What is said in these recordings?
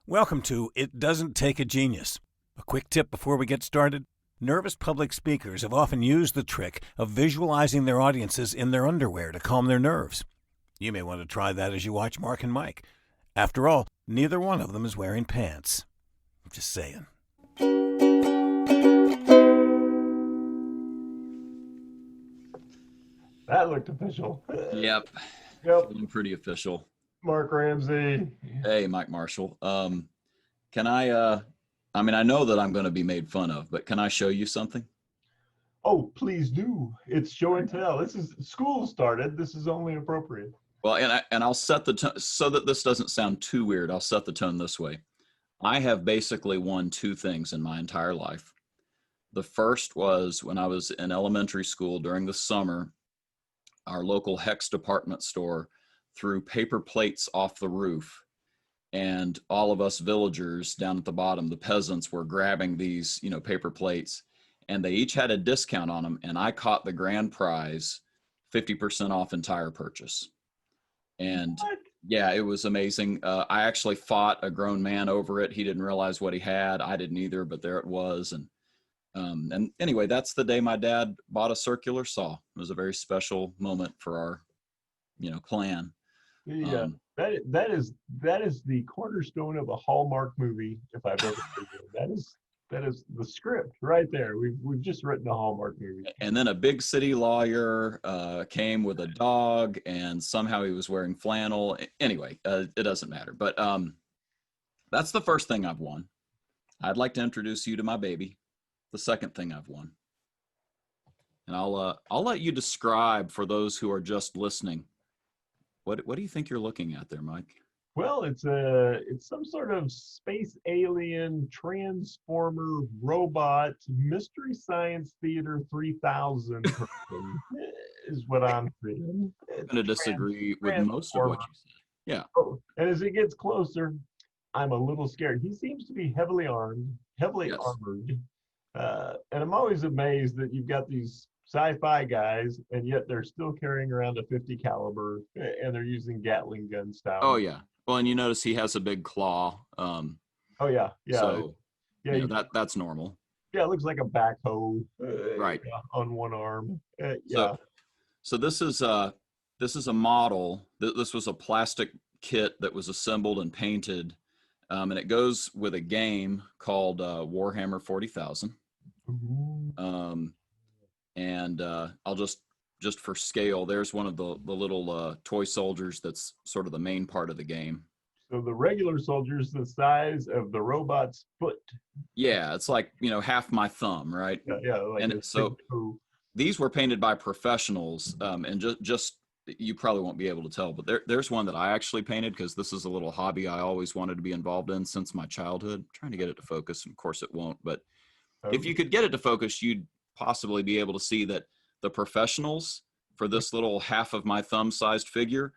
Welcome to It Doesn't Take a Genius. A quick tip before we get started. Nervous public speakers have often used the trick of visualizing their audiences in their underwear to calm their nerves. You may want to try that as you watch Mark and Mike. After all, neither one of them is wearing pants. I'm just saying. That looked official. Yep. Yep. Feeling pretty official. Mark Ramsey. Hey, Mike Marshall. Can I know that I'm going to be made fun of, but can I show you something? Oh, please do. It's show and tell. This is school started. This is only appropriate. Well, and I'll set the tone so that this doesn't sound too weird. I'll set the tone this way. I have basically won two things in my entire life. The first was when I was in elementary school during the summer. Our local Hex department store threw paper plates off the roof, and all of us villagers down at the bottom, the peasants, were grabbing these, paper plates, and they each had a discount on them, and I caught the grand prize, 50% off entire purchase. And What? yeah, it was amazing. I actually fought a grown man over it. He didn't realize what he had. I didn't either, but there it was. And anyway, that's the day my dad bought a circular saw. It was a very special moment for our, clan. Yeah, that is the cornerstone of a Hallmark movie, if I've ever seen it. That is the script right there. We've just written a Hallmark movie. And then a big city lawyer came with a dog, and somehow he was wearing flannel. Anyway, it doesn't matter. But that's the first thing I've won. I'd like to introduce you to my baby. The second thing I've won. And I'll let you describe for those who are just listening. What do you think you're looking at there, Mike? Well, it's some sort of space alien transformer robot mystery science theater 3000 person is what I'm seeing. I'm going to disagree with most of what you said. Yeah. Oh, and as it gets closer, I'm a little scared. He seems to be heavily armed, heavily armored. And I'm always amazed that you've got these sci-fi guys, and yet they're still carrying around a 50 caliber, and they're using Gatling gun style. Oh yeah. Well, and you notice he has a big claw. Oh yeah, yeah. So yeah, that's normal. Yeah, it looks like a backhoe. Right. On one arm. Yeah. So this is a model. This was a plastic kit that was assembled and painted, and it goes with a game called Warhammer 40,000. And I'll just for scale, there's one of the little toy soldiers that's sort of the main part of the game. So the regular soldier's the size of the robot's foot. Yeah, it's like, half my thumb, right? Yeah. Like and so these were painted by professionals, and just you probably won't be able to tell, but there's one that I actually painted because this is a little hobby I always wanted to be involved in since my childhood. I'm trying to get it to focus, and of course it won't, but if you could get it to focus, you'd possibly be able to see that the professionals for this little half of my thumb sized figure,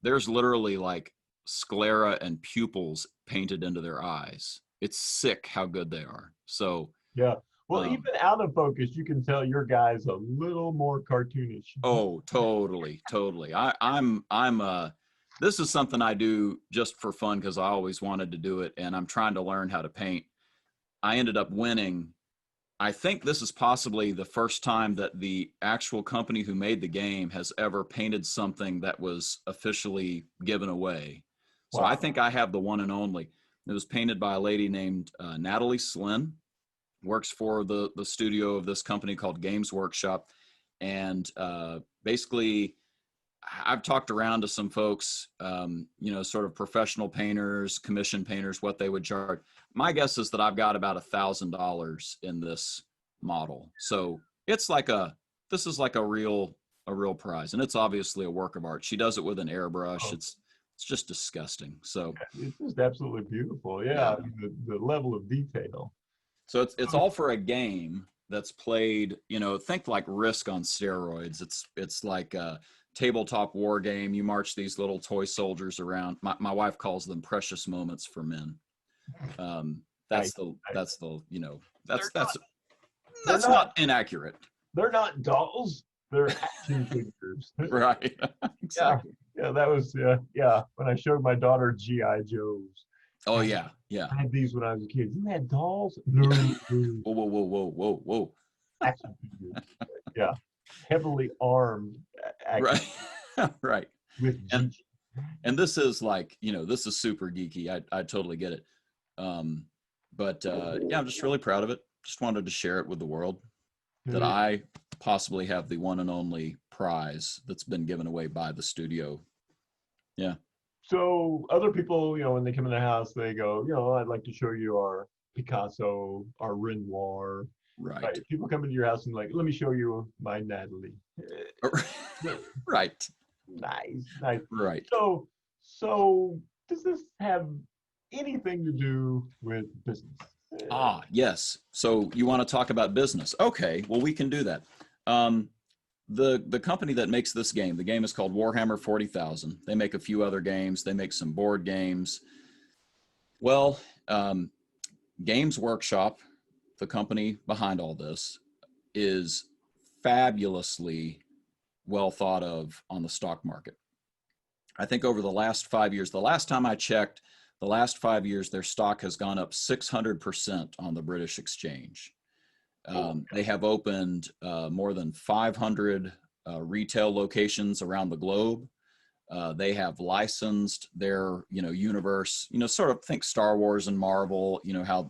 there's literally like sclera and pupils painted into their eyes. It's sick how good they are. So yeah. Well, even out of focus, you can tell your guy's a little more cartoonish. Oh, totally. This is something I do just for fun because I always wanted to do it, and I'm trying to learn how to paint. I ended up winning. I think this is possibly the first time that the actual company who made the game has ever painted something that was officially given away. So wow. I think I have the one and only. It was painted by a lady named Natalie Slynn. Works for the studio of this company called Games Workshop. And basically, I've talked around to some folks, sort of professional painters, commission painters, what they would charge. My guess is that I've got about $1,000 in this model. So it's like this is like a real prize. And it's obviously a work of art. She does it with an airbrush. Oh. It's just disgusting. So it's just absolutely beautiful. Yeah. I mean, the level of detail. So it's all for a game that's played, think like Risk on steroids. It's like a tabletop war game. You march these little toy soldiers around. My wife calls them precious moments for men. That's not inaccurate. They're not dolls. They're action figures. Right. Exactly. Yeah, that was when I showed my daughter G.I. Joes. Oh yeah, yeah. I had these when I was a kid. You had dolls? No, no, Whoa, whoa, whoa, whoa, whoa, whoa. action figures. Yeah, heavily armed action Right, right. with And G. and this is like, this is super geeky. I totally get it. Um, but yeah, I'm just really proud of it. Just wanted to share it with the world that I possibly have the one and only prize that's been given away by the studio. Yeah, So other people, when they come in the house, they go, I'd like to show you our Picasso, our Renoir. right. Right. People come into your house and like, let me show you my Natalie. Right, Nice, nice. right. So does this have anything to do with business? Ah, yes. So you want to talk about business? Okay, well we can do that. Um, the company that makes this game, the game is called Warhammer 40,000. They make a few other games. They make some board games. Well, Games Workshop, the company behind all this, is fabulously well thought of on the stock market. I think over the last 5 years, the last time I checked, the last 5 years, their stock has gone up 600% on the British exchange. They have opened more than 500 retail locations around the globe. They have licensed their, universe, sort of think Star Wars and Marvel,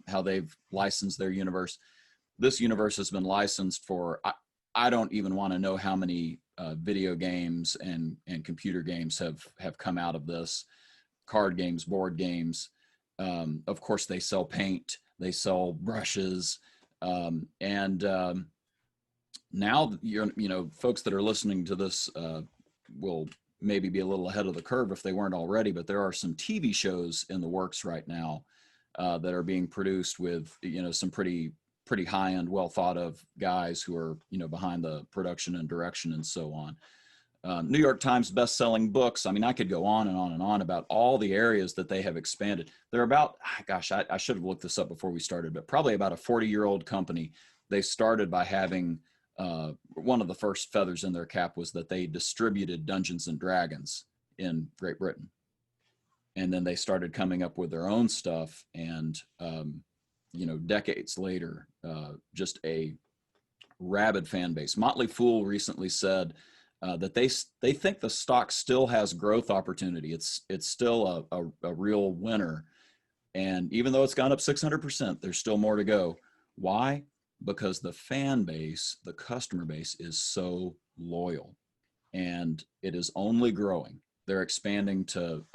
how they've licensed their universe. This universe has been licensed for, I don't even want to know how many video games and computer games have come out of this. Card games, board games. Of course, they sell paint, they sell brushes, and now folks that are listening to this will maybe be a little ahead of the curve if they weren't already. But there are some TV shows in the works right now that are being produced with some pretty high end, well thought of guys who are behind the production and direction and so on. New York Times best-selling books. I mean, I could go on and on and on about all the areas that they have expanded. They're about, gosh, I should have looked this up before we started, but probably about a 40-year-old company. They started by having one of the first feathers in their cap was that they distributed Dungeons and Dragons in Great Britain. And then they started coming up with their own stuff. And, decades later, just a rabid fan base. Motley Fool recently said, that they think the stock still has growth opportunity. It's still a real winner, and even though it's gone up 600%, there's still more to go. Why? Because the fan base, the customer base, is so loyal, and it is only growing. They're expanding to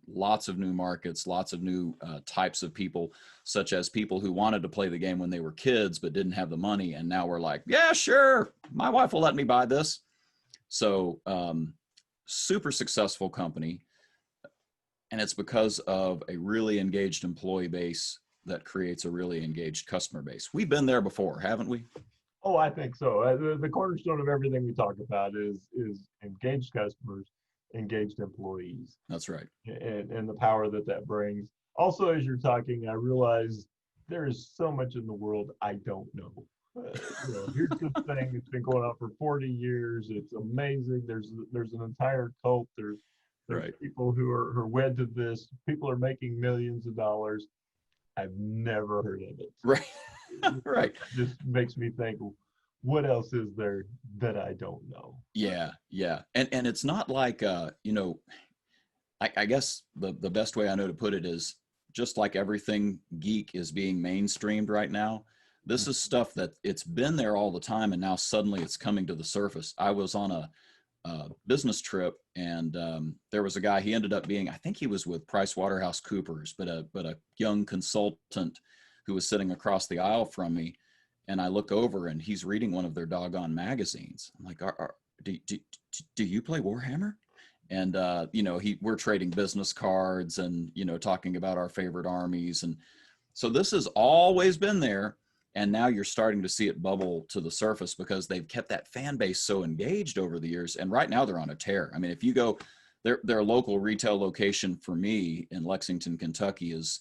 lots of new markets, lots of new types of people, such as people who wanted to play the game when they were kids but didn't have the money, and now we're like, yeah, sure, my wife will let me buy this. So super successful company. And it's because of a really engaged employee base that creates a really engaged customer base. We've been there before, haven't we? Oh, I think so. The cornerstone of everything we talk about is engaged customers, engaged employees. That's right. And the power that brings. Also, as you're talking, I realize there is so much in the world I don't know. Here's this thing that's been going on for 40 years. It's amazing. There's an entire cult. There's Right. people who are wed to this. People are making millions of dollars. I've never heard of it. Right. Right. It just makes me think, what else is there that I don't know? Yeah. Yeah. And it's not like, I guess the best way I know to put it is just like everything geek is being mainstreamed right now. This is stuff that it's been there all the time, and now suddenly it's coming to the surface. I was on a business trip, and there was a guy. He ended up being, I think he was with PricewaterhouseCoopers, but a young consultant who was sitting across the aisle from me. And I look over, and he's reading one of their doggone magazines. I'm like, do you play Warhammer? And we're trading business cards and talking about our favorite armies, and so this has always been there. And now you're starting to see it bubble to the surface because they've kept that fan base so engaged over the years. And right now they're on a tear. I mean, if you go, their local retail location for me in Lexington, Kentucky is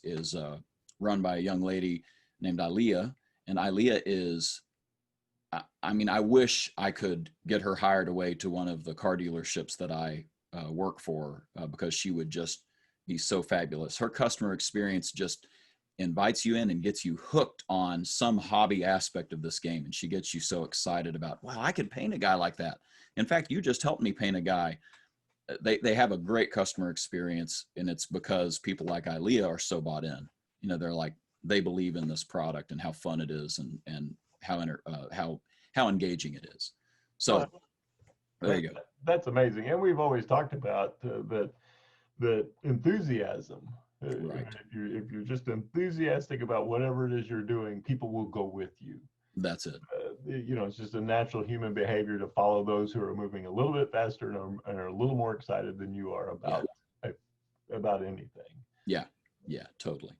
run by a young lady named Ilea. And Ilea is, I wish I could get her hired away to one of the car dealerships that I work for because she would just He's so fabulous. Her customer experience just invites you in and gets you hooked on some hobby aspect of this game. And she gets you so excited about, wow, I could paint a guy like that. In fact, you just helped me paint a guy. They have a great customer experience, and it's because people like Ilea are so bought in. You know, they're like, they believe in this product and how fun it is, and how engaging it is. So there you go. That's amazing. And we've always talked about the enthusiasm. Right. If you're just enthusiastic about whatever it is you're doing, people will go with you. That's it. You know, it's just a natural human behavior to follow those who are moving a little bit faster and are a little more excited than you are about anything. Yeah, totally.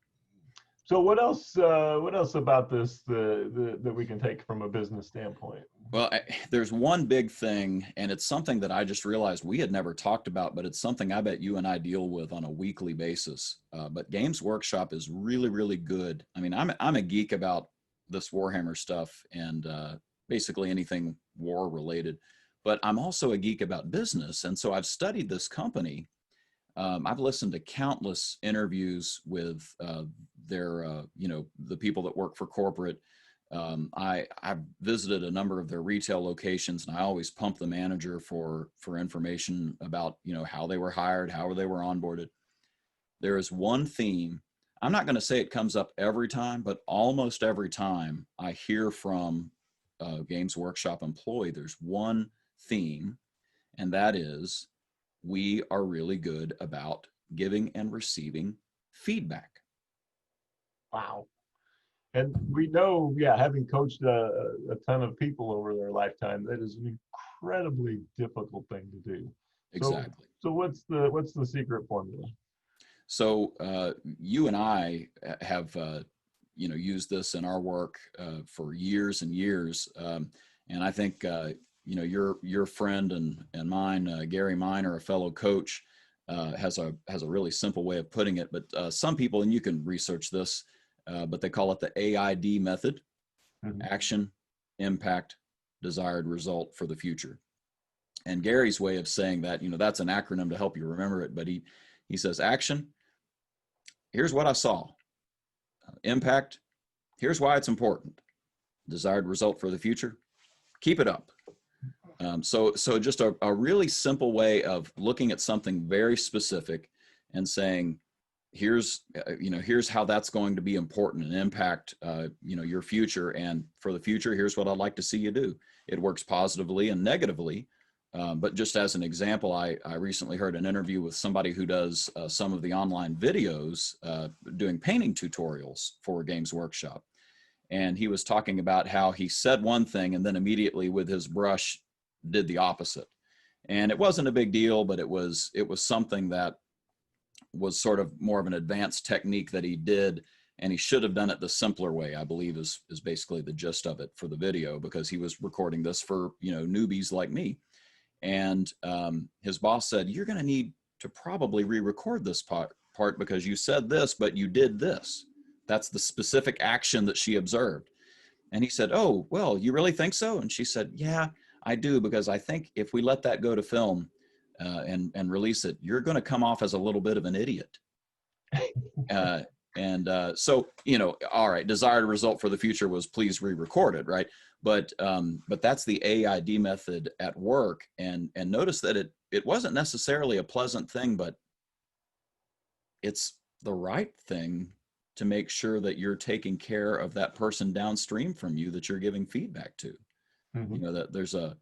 So what else about this that we can take from a business standpoint? Well, there's one big thing, and it's something that I just realized we had never talked about, but it's something I bet you and I deal with on a weekly basis. But Games Workshop is really, really good. I mean, I'm a geek about this Warhammer stuff and basically anything war related, but I'm also a geek about business. And so I've studied this company. I've listened to countless interviews with their, the people that work for corporate. I've visited a number of their retail locations, and I always pump the manager for information about, how they were hired, how they were onboarded. There is one theme. I'm not going to say it comes up every time, but almost every time I hear from a Games Workshop employee, there's one theme, and that is we are really good about giving and receiving feedback. Wow. And we know, having coached a ton of people over their lifetime, that is an incredibly difficult thing to do. Exactly. So what's the secret formula? So you and I have, used this in our work for years and years. And I think, your friend and mine, Gary Miner, a fellow coach, has a really simple way of putting it. But some people, and you can research this, but they call it the AID method: action, impact, desired result for the future. And Gary's way of saying that, that's an acronym to help you remember it. But he says, action, here's what I saw. Impact, here's why it's important. Desired result for the future, keep it up. So just a really simple way of looking at something very specific and saying, here's how that's going to be important and impact, your future. And for the future, here's what I'd like to see you do. It works positively and negatively. But just as an example, I recently heard an interview with somebody who does some of the online videos doing painting tutorials for Games Workshop. And he was talking about how he said one thing and then immediately with his brush did the opposite. And it wasn't a big deal, but it was something that was sort of more of an advanced technique that he did. And he should have done it the simpler way, I believe is basically the gist of it for the video, because he was recording this for, newbies like me. And his boss said, you're going to need to probably re-record this part because you said this, but you did this. That's the specific action that she observed. And he said, oh, well, you really think so? And she said, yeah, I do, because I think if we let that go to film and release it, you're going to come off as a little bit of an idiot. So, all right, desired result for the future was please re-record it, right? But that's the AID method at work. And notice that it wasn't necessarily a pleasant thing, but it's the right thing to make sure that you're taking care of that person downstream from you that you're giving feedback to. Mm-hmm. That there's a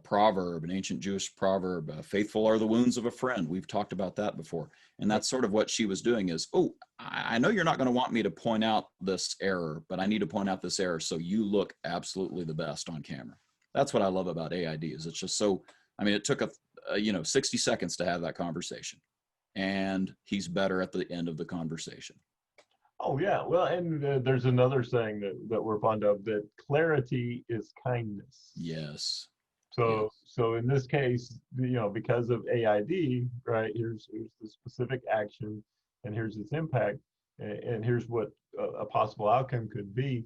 proverb, an ancient Jewish proverb, faithful are the wounds of a friend. We've talked about that before. And that's sort of what she was doing is, oh, I know you're not going to want me to point out this error, but I need to point out this error so you look absolutely the best on camera. That's what I love about AID is it's just so, it took 60 seconds to have that conversation, and he's better at the end of the conversation. Oh yeah, well, and there's another saying that we're fond of, that clarity is kindness. Yes. So in this case, because of AID, right? Here's the specific action, and here's its impact, and here's what a possible outcome could be.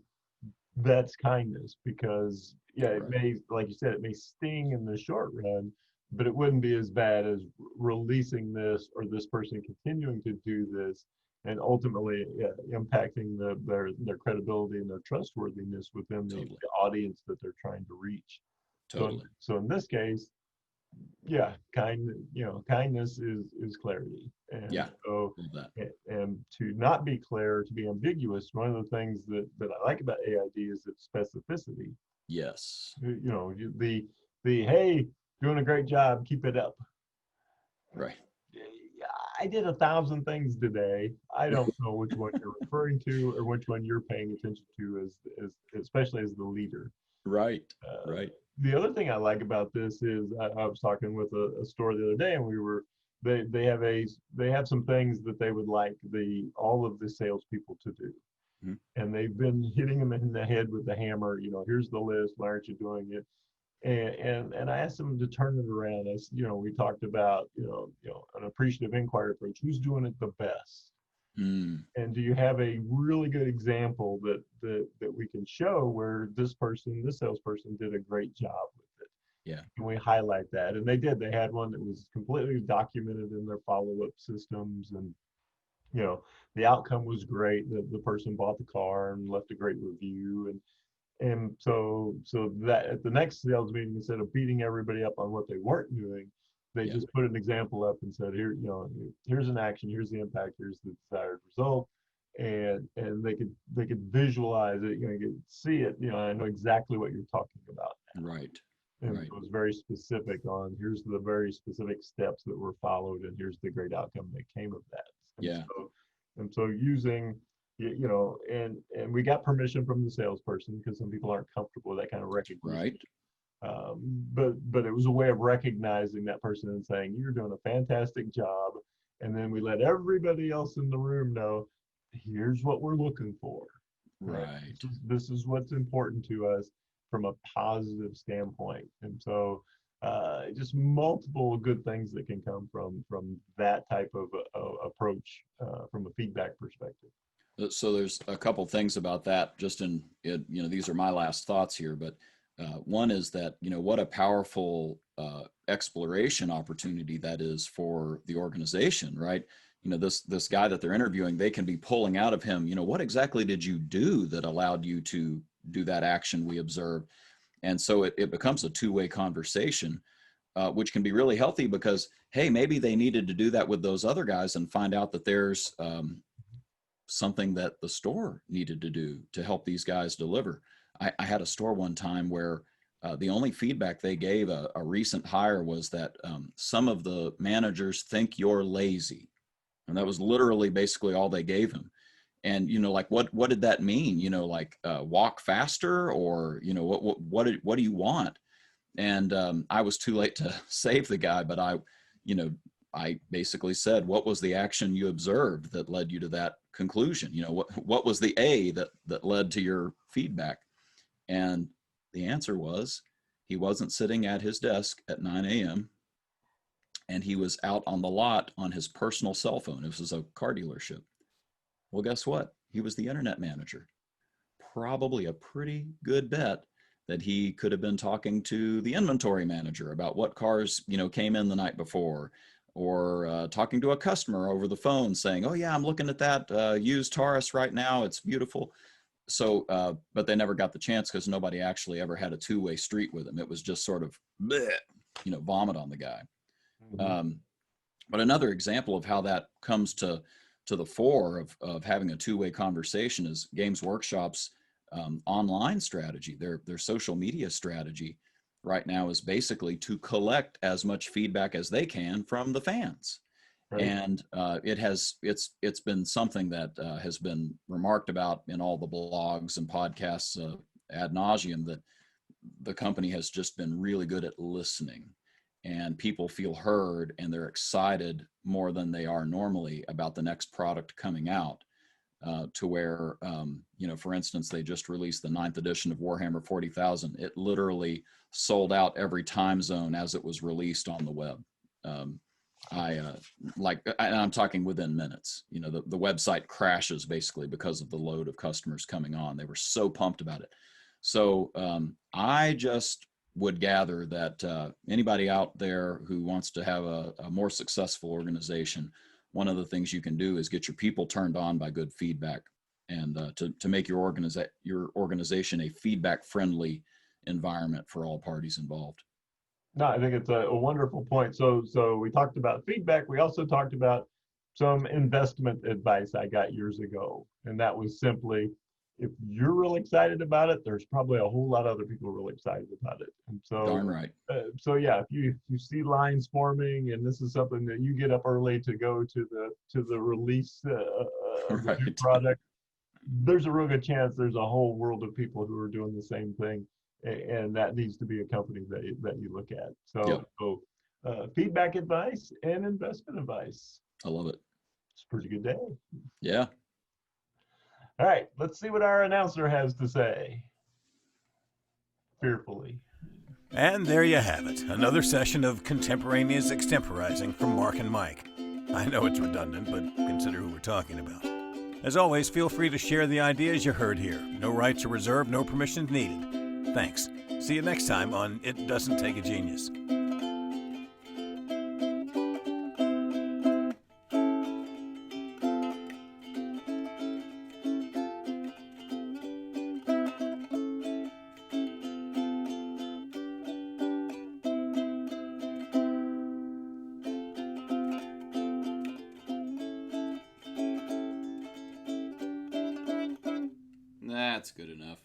That's kindness, because it may, like you said, it may sting in the short run, but it wouldn't be as bad as releasing this or this person continuing to do this and ultimately impacting their credibility and their trustworthiness within the Totally. audience that they're trying to reach. Totally. So in this case, yeah, kindness is clarity. And Yeah. so, Love that. and to not be clear, to be ambiguous, one of the things that I like about AID is its specificity. Yes. The hey, doing a great job, keep it up. Right. I did 1,000 things today. I don't know which one you're referring to or which one you're paying attention to as especially as the leader. Right. Right. The other thing I like about this is I was talking with a store the other day, and they have some things that they would like all of the salespeople to do, and they've been hitting them in the head with the hammer. Here's the list. Why aren't you doing it? And I asked them to turn it around. As we talked about an appreciative inquiry approach. Who's doing it the best? And do you have a really good example that we can show where this salesperson did a great job with it? Yeah. Can we highlight that? And they did. They had one that was completely documented in their follow-up systems, and the outcome was great. The person bought the car and left a great review, and so that at the next sales meeting, instead of beating everybody up on what they weren't doing, they just put an example up and said, here's an action, here's the impact, here's the desired result, and they could visualize it, you could see it. I know exactly what you're talking about now. Right. And right. it was very specific on here's the very specific steps that were followed, and here's the great outcome that came of that. And so using and we got permission from the salesperson because some people aren't comfortable with that kind of recognition. Right. But it was a way of recognizing that person and saying, you're doing a fantastic job. And then we let everybody else in the room know, here's what we're looking for. Right. This is what's important to us from a positive standpoint. And so just multiple good things that can come from that type of approach from a feedback perspective. So there's a couple things about that, just these are my last thoughts here, but one is that, what a powerful exploration opportunity that is for the organization, right? This guy that they're interviewing, they can be pulling out of him, what exactly did you do that allowed you to do that action we observed? And so it becomes a two-way conversation, which can be really healthy because, hey, maybe they needed to do that with those other guys and find out that there's something that the store needed to do to help these guys deliver. I had a store one time where the only feedback they gave a recent hire was that some of the managers think you're lazy. And that was literally basically all they gave him. And, like, what did that mean? Walk faster, or, what do you want? And I was too late to save the guy, but I basically said, what was the action you observed that led you to that conclusion? What was the A that led to your feedback? And the answer was, he wasn't sitting at his desk at 9 a.m. and he was out on the lot on his personal cell phone. This was a car dealership. Well, guess what? He was the internet manager. Probably a pretty good bet that he could have been talking to the inventory manager about what cars, came in the night before, or talking to a customer over the phone saying, oh yeah, I'm looking at that used Taurus right now. It's beautiful. So, but they never got the chance because nobody actually ever had a two-way street with him. It was just sort of, bleh, vomit on the guy. Mm-hmm. But another example of how that comes to the fore of having a two-way conversation is Games Workshop's online strategy. Their social media strategy right now is basically to collect as much feedback as they can from the fans. Right. And it's been something that has been remarked about in all the blogs and podcasts ad nauseum, that the company has just been really good at listening, and people feel heard and they're excited more than they are normally about the next product coming out, to where, for instance, they just released the 9th edition of Warhammer 40,000. It literally sold out every time zone as it was released on the web. I'm talking within minutes. The website crashes basically because of the load of customers coming on. They were so pumped about it. So I just would gather that anybody out there who wants to have a more successful organization, one of the things you can do is get your people turned on by good feedback, and to make your organization a feedback friendly environment for all parties involved. No, I think it's a wonderful point. So we talked about feedback. We also talked about some investment advice I got years ago. And that was simply, if you're really excited about it, there's probably a whole lot of other people really excited about it. And so, Darn right. So yeah, if you see lines forming, and this is something that you get up early to go to the release of the new Right. product, there's a real good chance there's a whole world of people who are doing the same thing, and that needs to be a company that you look at. So, feedback advice and investment advice. I love it. It's a pretty good day. Yeah. All right, let's see what our announcer has to say. Fearfully. And there you have it, another session of contemporaneous extemporizing from Mark and Mike. I know it's redundant, but consider who we're talking about. As always, feel free to share the ideas you heard here. No rights are reserved, no permissions needed. Thanks. See you next time on It Doesn't Take a Genius. That's good enough.